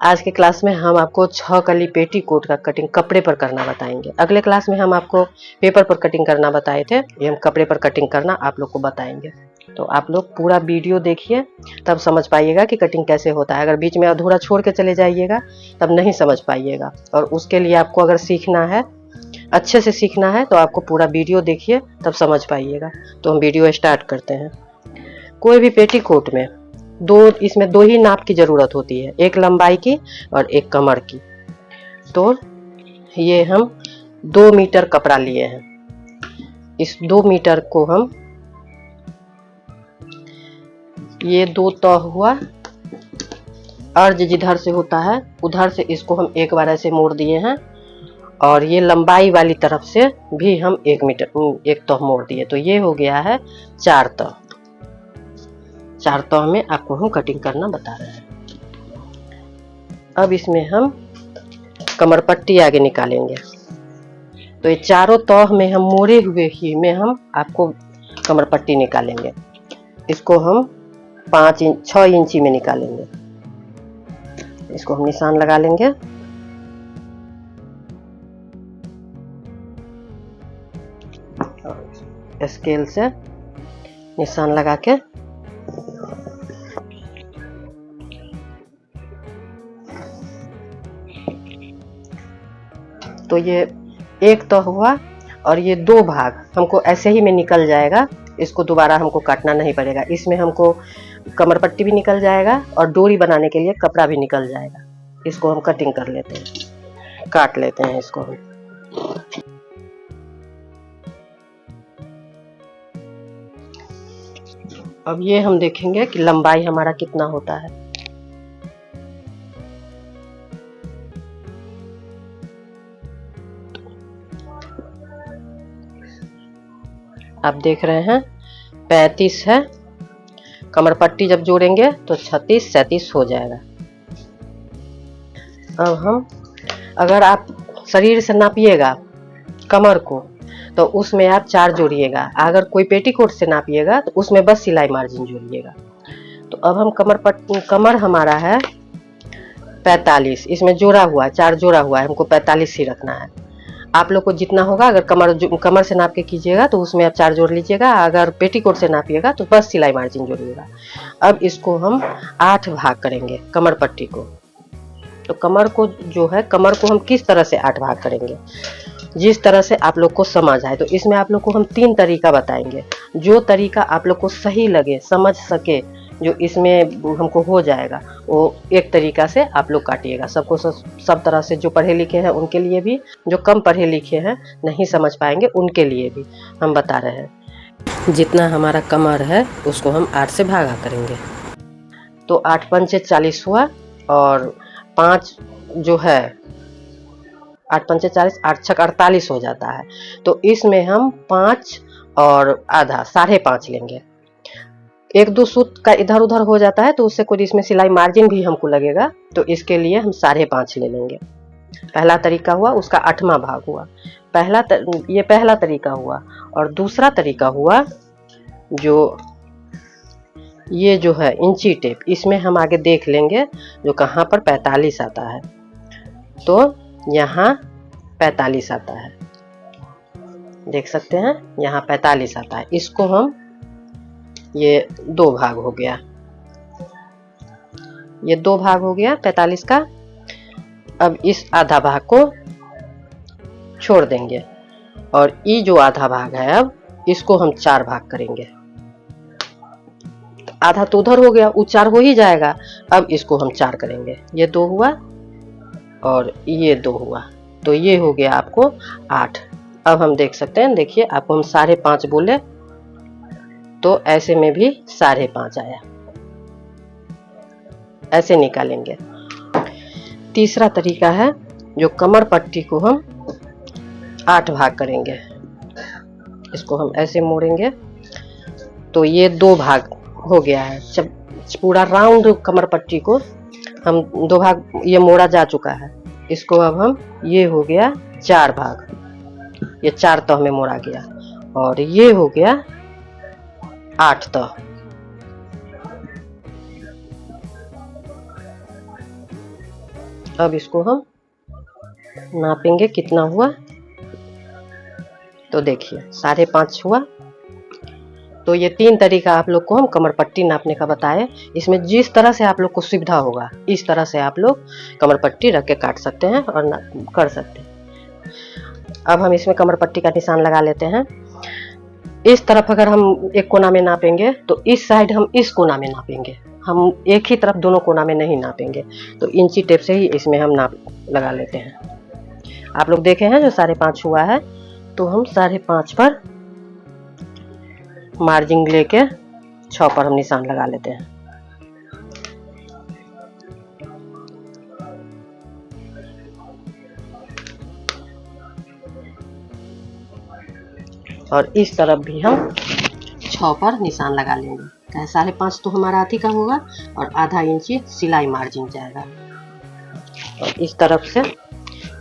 आज के क्लास में हम आपको 6 कली पेटीकोट का कटिंग कपड़े पर करना बताएंगे। अगले क्लास में हम आपको पेपर पर कटिंग करना बताए थे, ये हम कपड़े पर कटिंग करना आप लोग को बताएंगे। तो आप लोग पूरा वीडियो देखिए, तब समझ पाइएगा कि कटिंग कैसे होता है। अगर बीच में अधूरा छोड़ के चले जाइएगा तब नहीं समझ पाइएगा। और उसके लिए आपको अगर सीखना है, अच्छे से सीखना है, तो आपको पूरा वीडियो देखिए तब समझ पाइएगा। तो हम वीडियो स्टार्ट करते हैं। कोई भी पेटीकोट में इसमें दो ही नाप की जरूरत होती है, एक लंबाई की और एक कमर की। तो ये हम 2 मीटर कपड़ा लिए हैं। इस 2 मीटर को हम, ये 2 तह हुआ, अर्ज जिधर से होता है उधर से इसको हम एक बार ऐसे मोड़ दिए हैं, और ये लंबाई वाली तरफ से भी हम 1 तह मोड़ दिए। तो ये हो गया है 4 तह। 4 तह में आपको हम कटिंग करना बता रहे हैं। अब इसमें हम कमर पट्टी आगे निकालेंगे। तो ये चारों तह में हम मोड़े हुए ही में हम आपको कमर पट्टी निकालेंगे। इसको हम 6 इंची में निकालेंगे। इसको हम निशान लगा लेंगे। स्केल से निशान लगा के तो ये 1 तह हुआ, और ये 2 भाग हमको ऐसे ही में निकल जाएगा। इसको दोबारा हमको काटना नहीं पड़ेगा। इसमें हमको कमर पट्टी भी निकल जाएगा और डोरी बनाने के लिए कपड़ा भी निकल जाएगा। इसको हम कटिंग कर लेते हैं, काट लेते हैं इसको हम। अब ये हम देखेंगे कि लंबाई हमारा कितना होता है। आप देख रहे हैं 35 है। कमर पट्टी जब जोड़ेंगे तो 36 37 हो जाएगा। अब हम, अगर आप शरीर से नापिएगा कमर को तो उसमें आप 4 जोड़िएगा। अगर कोई पेटीकोट से नापिएगा तो उसमें बस सिलाई मार्जिन जोड़िएगा। तो अब हम कमर हमारा है 45, इसमें जोड़ा हुआ 4 जोड़ा हुआ है, हमको 45 ही रखना है। आप लोग को जितना होगा, अगर कमर से नाप के कीजिएगा तो उसमें आप 4 जोड़ लीजिएगा। अगर पेटीकोट से नापिएगा तो बस सिलाई मार्जिन जोड़िएगा। अब इसको हम 8 भाग करेंगे कमर पट्टी को। तो कमर को जो है, कमर को हम किस तरह से 8 भाग करेंगे, जिस तरह से आप लोग को समझ आए। तो इसमें आप लोग को हम 3 तरीका बताएंगे। जो तरीका आप लोग को सही लगे, समझ सके, जो इसमें हमको हो जाएगा, वो एक तरीका से आप लोग काटिएगा। सबको सब तरह से, जो पढ़े लिखे हैं उनके लिए भी, जो कम पढ़े लिखे हैं नहीं समझ पाएंगे उनके लिए भी हम बता रहे हैं। जितना हमारा कमर है उसको हम 8 से भागा करेंगे। तो 8 पंचे 40 हुआ, और 5 जो है 8 पंचे 40, 8 छक 48 हो जाता है। तो इसमें हम 5 और आधा 5.5 लेंगे। 1-2 सूत का इधर उधर हो जाता है तो उससे कोई इसमें सिलाई मार्जिन भी हमको लगेगा, तो इसके लिए हम 5.5 ले लेंगे। पहला तरीका हुआ, उसका 8वां भाग हुआ। ये पहला तरीका हुआ। और दूसरा तरीका हुआ, जो ये जो है इंची टेप, इसमें हम आगे देख लेंगे जो कहाँ पर 45 आता है। तो यहाँ 45 आता है, देख सकते हैं, यहाँ 45 आता है। इसको हम, ये 2 भाग हो गया, ये 2 भाग हो गया 45 का। अब इस आधा भाग को छोड़ देंगे, और ये जो आधा भाग है, अब इसको हम 4 भाग करेंगे। आधा तो उधर हो गया, वो 4 हो ही जाएगा। अब इसको हम 4 करेंगे। ये 2 हुआ और ये 2 हुआ, तो ये हो गया आपको 8। अब हम देख सकते हैं, देखिए आपको हम 5.5 बोले तो ऐसे में भी 5.5 आया। ऐसे निकालेंगे। तीसरा तरीका है, जो कमर पट्टी को हम 8 भाग करेंगे। इसको हम ऐसे मोड़ेंगे तो ये 2 भाग हो गया है। जब पूरा राउंड कमर पट्टी को हम 2 भाग, ये मोड़ा जा चुका है। इसको अब हम, ये हो गया 4 भाग, ये 4 तह में मोड़ा गया, और ये हो गया 8 तह। अब इसको हम नापेंगे कितना हुआ। तो देखिए 5.5 हुआ। तो ये 3 तरीका आप लोग को हम कमर पट्टी नापने का बताए। इसमें जिस तरह से आप लोग को सुविधा होगा इस तरह से आप लोग कमर पट्टी रख के काट सकते हैं और कर सकते हैं। अब हम इसमें कमर पट्टी का निशान लगा लेते हैं। इस तरफ अगर हम एक कोना में नापेंगे तो इस साइड हम इस कोना में नापेंगे, हम एक ही तरफ दोनों कोना में नहीं नापेंगे। तो इंची टेप से ही इसमें हम नाप लगा लेते हैं। आप लोग देखे हैं जो 5.5 हुआ है, तो हम 5.5 पर मार्जिन लेके 6 पर हम निशान लगा लेते हैं। और इस तरफ भी हम 6 पर निशान लगा लेंगे। 5.5 तो हमारा आधी का होगा और आधा इंची सिलाई मार्जिन जाएगा। और इस तरफ से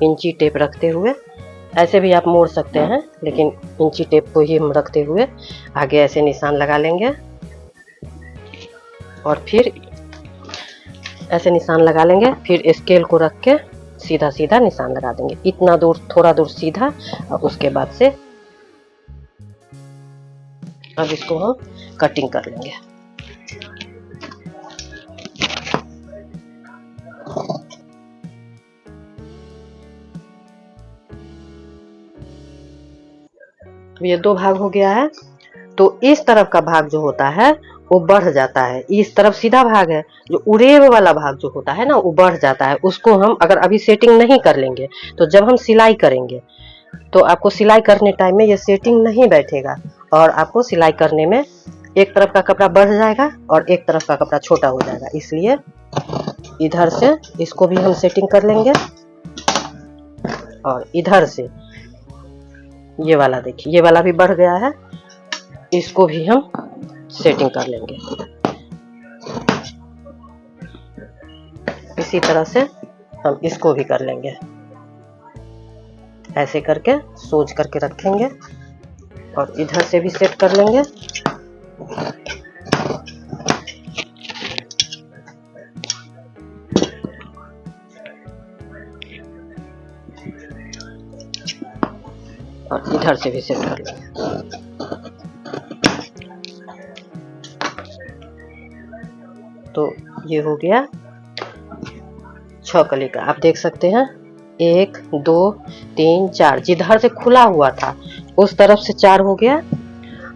इंची टेप रखते हुए, ऐसे भी आप मोड़ सकते हैं, लेकिन इंची टेप को ही हम रखते हुए आगे ऐसे निशान लगा लेंगे और फिर ऐसे निशान लगा लेंगे। फिर स्केल को रख के सीधा सीधा निशान लगा देंगे, इतना दूर, थोड़ा दूर सीधा। और उसके बाद से अब इसको हम कटिंग कर लेंगे। ये 2 भाग हो गया है। तो इस तरफ का भाग जो होता है वो बढ़ जाता है, इस तरफ सीधा भाग है, जो उरेब वाला भाग जो होता है ना वो बढ़ जाता है। उसको हम अगर अभी सेटिंग नहीं कर लेंगे तो जब हम सिलाई करेंगे तो आपको सिलाई करने टाइम में ये सेटिंग नहीं बैठेगा और आपको सिलाई करने में एक तरफ का कपड़ा बढ़ जाएगा और एक तरफ का कपड़ा छोटा हो जाएगा। इसलिए इधर से इसको भी हम सेटिंग कर लेंगे और इधर से ये वाला देखिए, ये वाला भी बढ़ गया है, इसको भी हम सेटिंग कर लेंगे। इसी तरह से हम इसको भी कर लेंगे। ऐसे करके सोच करके रखेंगे और इधर से भी सेट कर लेंगे। और इधर से भी सेट कर लेंगे। तो ये हो गया 6 कली का। आप देख सकते हैं 1 2 3 4, जिधर से खुला हुआ था उस तरफ से 4 हो गया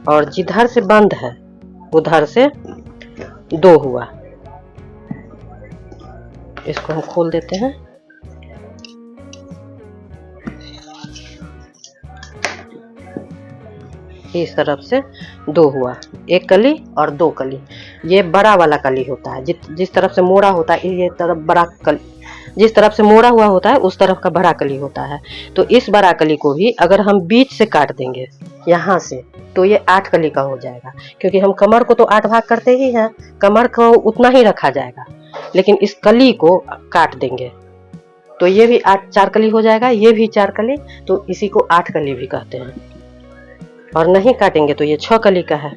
और जिधर से बंद है उधर से 2 हुआ। इसको हम खोल देते हैं। इस तरफ से 2 हुआ, 1 कली और 2 कली। ये बड़ा वाला कली होता है, जिस तरफ से मोड़ा होता है ये तरफ बड़ा कली, जिस तरफ से मोड़ा हुआ होता है उस तरफ का बड़ा कली होता है। तो इस बड़ा कली को भी अगर हम बीच से काट देंगे यहाँ से तो ये 8 कली का हो जाएगा, क्योंकि हम कमर को तो 8 भाग करते ही हैं, कमर को उतना ही रखा जाएगा, लेकिन इस कली को काट देंगे तो ये भी 4 कली हो जाएगा, ये भी 4 कली, तो इसी को 8 कली भी कहते हैं। और नहीं काटेंगे तो ये 6 कली का है।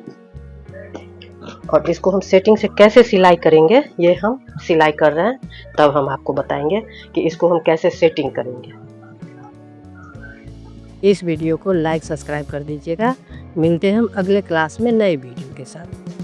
और इसको हम सेटिंग से कैसे सिलाई करेंगे ये हम सिलाई कर रहे हैं, तब हम आपको बताएंगे कि इसको हम कैसे सेटिंग करेंगे। इस वीडियो को लाइक सब्सक्राइब कर दीजिएगा। मिलते हैं हम अगले क्लास में नए वीडियो के साथ।